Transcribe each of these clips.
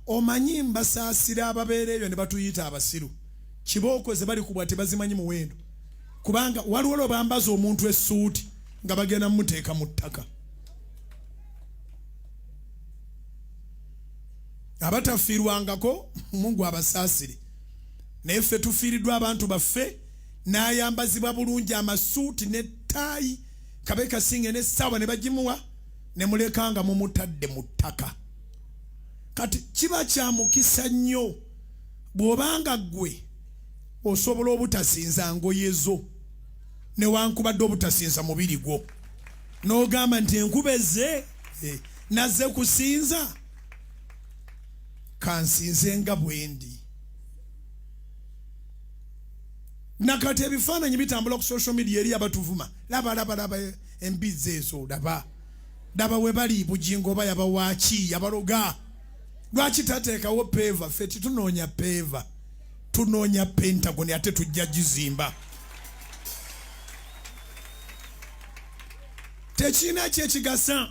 omanyi mbasasira ababeereyo ne batuyita abasiru kibooko ze bali kubwa tebazimanyi muwendo kubanga waliwo lwe bambaza omuntu essuuti nga bagenda muteeka mu ttaka abatafiirwangako Mungu abasasire naye ffe tufiiriddwa abantu baffe n'ayambazibwa bulungi amasuuti ne ttaayi kabe kasinge n'essaawa ne bagimuwa ne mulekanga mumutadde mu ttaka kati kiba kya mukisa nnyo bw'obanga ggwe osobola obutasinza ngoye zo newankubadde obutasinza mubiri gwo n'ogamba nti enkubeze nazze kusinza kansinze nga bwendi nakati ebifaananyi bitambula ku social media eri abatuvuma laba embizi ezo daba we bali bugingo oba yabawaaki yabaloga lwaki tateekawo peva ffe titunoonya peva tunoonya pentagoni ate tujja gizimba tekina kyekigasa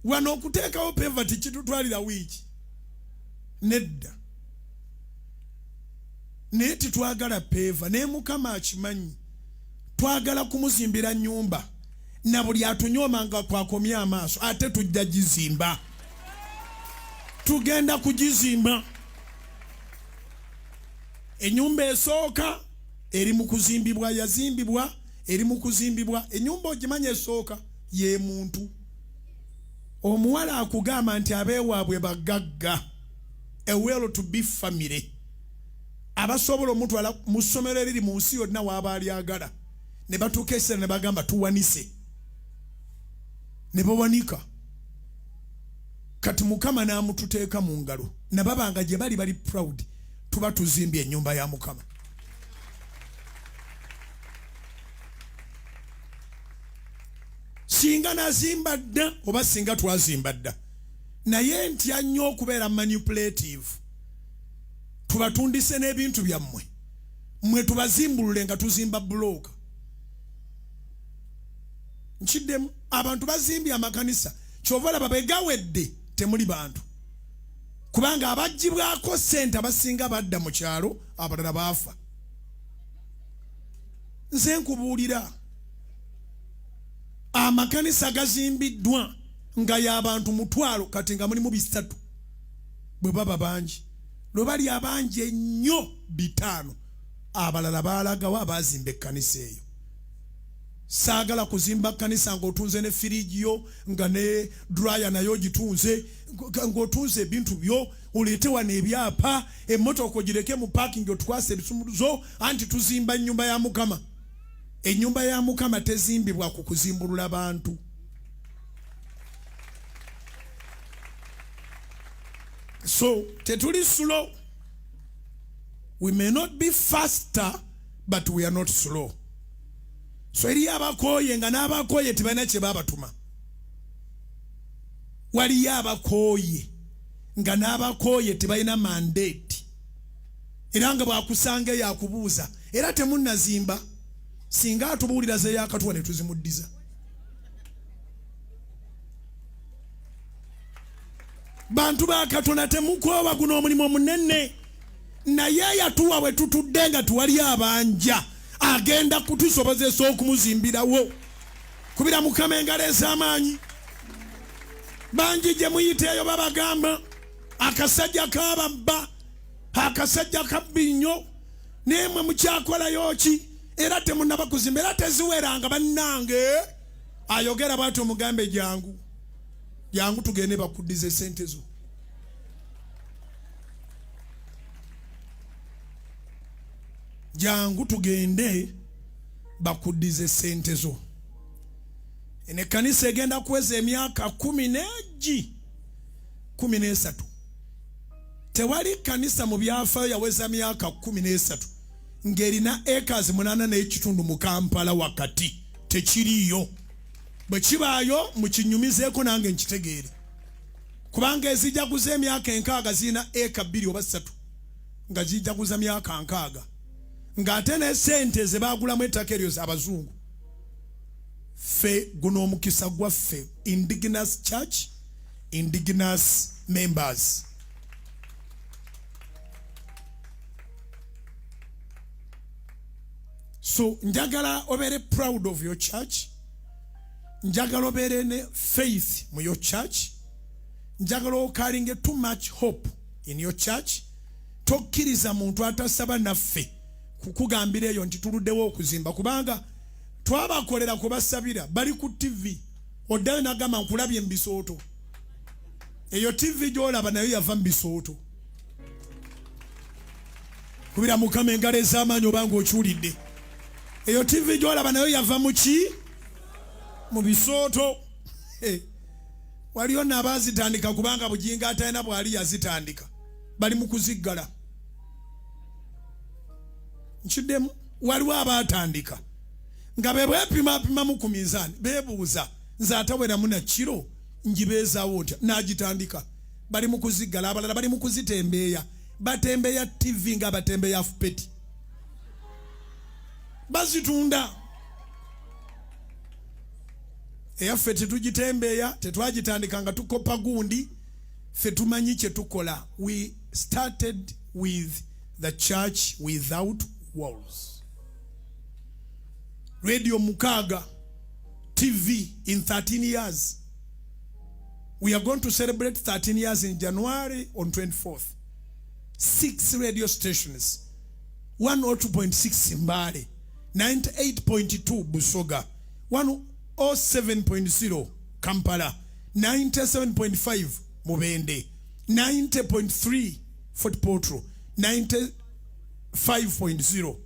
wano okuteekawo peva tikitutwalira wiiki nedda naye titwagala peva naye Mukama akimanyi twagala kumuzimbira nnyumba na buli atunyoomanga kwakomya amaaso ate tujja gizimba tugenda kugizimba ennyumba esooka eri mu kuzimbibwa yazimbibwa eri mu kuzimbibwa ennyumba ogimanya esooka ye muntu omuwala akugamba nti abeewaabwe bagagga a well to be family abasobola omutwala mu ssomero eriri mu nsi yonna waaba alyagala ne batuuka ekiseera ne bagamba tuwanise ne bawanika kati Mukama n'amututeeka mu ngalo nababanga gye bali proud tuba tuzimbye ennyumba ya Mukama singa nazimba dda oba singa twazimba dda naye ntya nnyo okubeera manipulative tubatundise n'ebintu byammwe mmwe tubazimbulule nga tuzimba bulooka nkiddemu abantu bazimbye amakanisa kyova olaba begawedde temuli bantu kubanga abagibwako ssente abasinga badda mu kyalo abalala baafa nze nkubuulira amakanisa gazimbiddwa nga y'abantu mutwalo kati nga mulimu 3 bwe baba bangi lwe bali abangi ennyo 5 abalala baalagawo abazimba ekkanisa eyo saagala kuzimba kanisa ng'otunze ne firiji yo nga ne dryer nayo gitunze ng'otunze ebintu byo uleete wano ebyapa emmotoka ogireke mu parking otukwase ebisumuluzo anti tuzimba ennyumba ya Mukama ennyumba ya Mukama tezimbibwa ku kuzimbulula bantu so tetuli slow we may not be faster but we are not slow so eri abakoye nga n'abakoye tebalina kye babatuma waliyo abakoye nga n'abakoye tebalina mandate era nga bwakusanga yakubuuza era temunnazimba singa atubuulira ze yakatuwa ne tuzimuddiza bantu ba Katonda temukoowa guno omulimu omunene naye yatuwa bwe tutudde nga tuwali abanja agenda kutusobozesa okumuzimbirawo kubira Mukama engalo ez'amaanyi bangi gye muyiteeyo babagamba akasajja kababba akasajja kabbinyo nemwe mukyakolayo ki era temunnaba kuzimba era teziweranga bannange ayogera bwatyo mugambe jangu tugende bakuddize sente zo jangu tugende bakuddize sente zo ene kanisa egenda kuweza emyaka 13 tewali kanisa mu byafaayo yaweza myaka 13 ng'erina acres 8.5 mu Kampala wakati tekiriyo bwe kibaayo mukinyumizeeko nange nkitegeere kubanga ezijaguza emyaka 6 zirina acre 2 oba 3 nga zijaguza myaka 6 ng'ate ne sente ze baagulamu ettaka eryo abazungu ffe guno omukisa gwaffe indigenous church indigenous members. So njagala obere proud of your church, njagala obere ne faith mu your church, njagala okalinge too much hope in your church. Tokkiriza muntu atasaba naffe kukugambira eyo nti tuluddewo okuzimba, kubanga twabakolera kubasabira bali ku TV oddayo nagamba nkulabye mbisooto. Eyo TV gyolaba nayo yava mbisooto. Kubira Mukama engalo ez'amaanyi obanga okyulidde. Eyo TV gyolaba nayo yava mu ki? Mu bisooto. Waliyo n'abaazitandika kubanga bujinga atalina bwali yazitandika. Bali mu kuziggala. Nkiddemu waliwo abaatandika nga be bwepimapima mu ku minzaani beebuuza nze ataweramu na kiro njibeezaawo ntya n'agitandika. Bali mu kuziggala, abalala bali mu kuzitembeeya. Batembeeya TV nga batembeeya fupeti. Bazitunda. Eyaffe tetugitembeeya, tetwagitandika nga tukopa gundi, ffe tumanyi kye tukola. We started with the church without walls. Radio Mukaga, TV in 13 years. We are going to celebrate 13 years in January on 24th. 6 radio stations. 102.6 Mbale, 98.2 Busoga, 107.0 Kampala, 97.5 Mubende, 90.3 Fort Portal, 95.0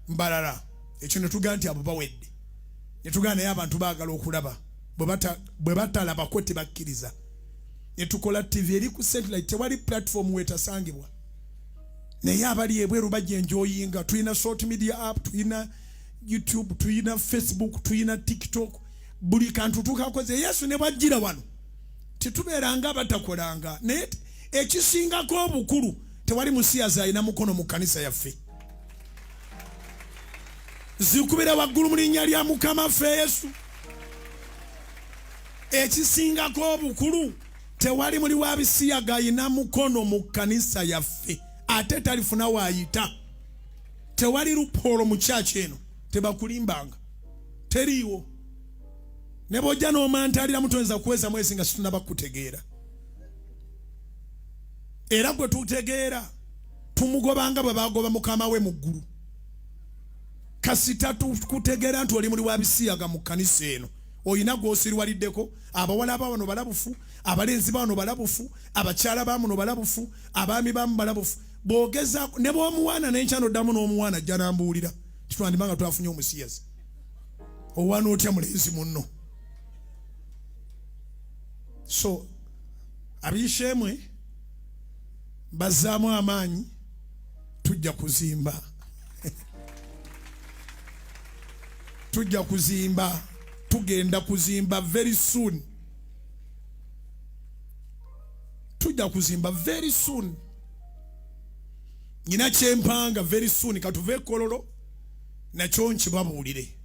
Mbarara. Ekyo netugaa nti abo bawedde. Netugaa naye abantu baagala okulaba. Bwe batalaba ko tebakkiriza. Netukola TV eri ku satellite, tewali platform wetasangibwa. Naye abali ebweru bajja enjoyinga. Tuyina short media app, tuyina YouTube, tuyina Facebook, tuyina TikTok. Buli kantu tukakoze. Yesu ne bajjira wano tetubeeranga batakolanga. Naye ekisingako obukulu tewali musiyaza alina mukono mu kanisa yaffe. Zikubira waggulu mu linnya lya Mukama ffe Yesu. Ekisingako obukulu tewali muli wa bisiyaga alina mukono mu kanisa yaffe. Ate talifuna waayita. Tewali lupolo mu church eno tebakulimbanga. Teriiwo. Ne bw'ojja n'omantalira mutonza kuweza mwezi nga situnaba kutegeera. Era gwe tutegeera tumugobanga bwe bagoba Mukama we mu ggulu. Kasita tukutegeera nti oli muli wa bisiyaga mu kanisa eno. Oyina gw'osiriwaliddeko, abawala bano balabufu, abalenzi bano balabufu, abakyala bano balabufu, abaami bamu balabufu. Bogeza ne bw'omuwaana n'enkyano ddamu n'omuwaana ajja n'ambuulira. Kitwandibanga twafunye omusiyazi. Owaana otya mulenzi munno. So abishemwe bazaamu amaanyi tujja kuzimba. Tujja kuzimba. Tugenda kuzimba very soon. Tujja kuzimba very soon. Nina kyempanga very soon katuve kololo na kyonchi babuulire.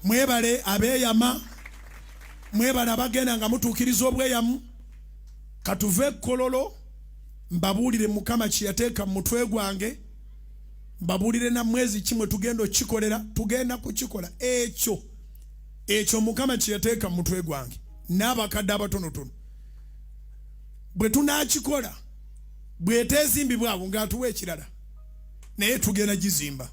Mwebale abeeyama, mwebale abagenda nga mutuukiriza obweyamu, katuve kololo mbabuulire Mukama kye yateeka mu mutwe gwange, mbabuulire na mwezi kimwe tugenda okikolera, tugenda kukikola ekyo Mukama kye yateeka mu mutwe gwange n'abakadde abatonotono. Bwe tunaakikola bwe teezimbibwa abo ng'atuwa ekirala naye tugenda gizimba.